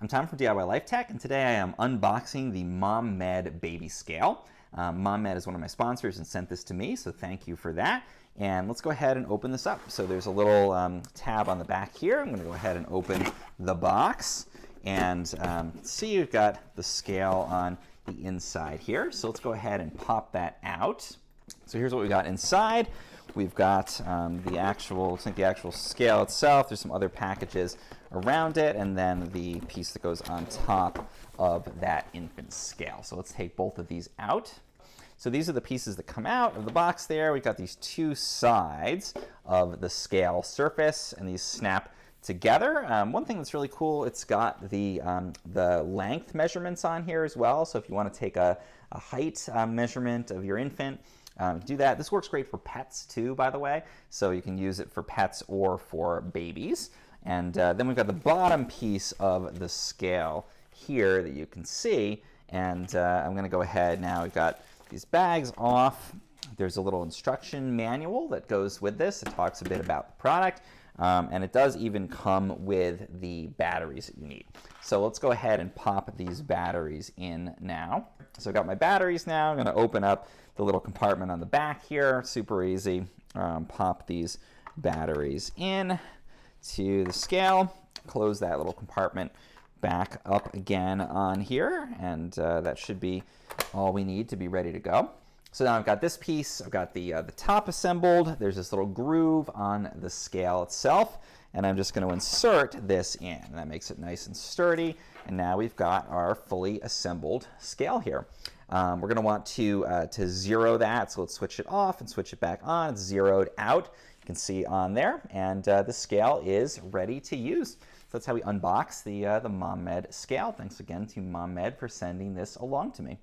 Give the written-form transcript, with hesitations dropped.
I'm Tom from DIY Life Tech, and today I am unboxing the MomMed baby scale. MomMed is one of my sponsors and sent this to me, so thank you for that. And let's go ahead and open this up. So there's a little tab on the back here. I'm going to go ahead and open the box. And see, you've got the scale on the inside here. So let's go ahead and pop that out. So here's what we got inside. We've got the actual scale itself. There's some other packages around it, and then the piece that goes on top of that infant scale. So let's take both of these out. So these are the pieces that come out of the box there. We've got these two sides of the scale surface, and these snap together. One thing that's really cool, it's got the length measurements on here as well. So if you want to take a height measurement of your infant, do that. This works great for pets too, by the way. So you can use it for pets or for babies. And then we've got the bottom piece of the scale here that you can see. And I'm going to go ahead now. We've got these bags off. There's a little instruction manual that goes with this. It talks a bit about the product. And it does even come with the batteries that you need. So let's go ahead and pop these batteries in now. So I've got my batteries now. I'm going to open up the little compartment on the back here. Super easy. Pop these batteries in to the scale. Close that little compartment back up again on here. And that should be all we need to be ready to go. So now I've got this piece, I've got the top assembled, there's this little groove on the scale itself, and I'm just going to insert this in. And that makes it nice and sturdy, and now we've got our fully assembled scale here. We're going to want to zero that, so let's switch it off and switch it back on. It's zeroed out, you can see on there, and the scale is ready to use. So that's how we unbox the MomMed scale. Thanks again to MomMed for sending this along to me.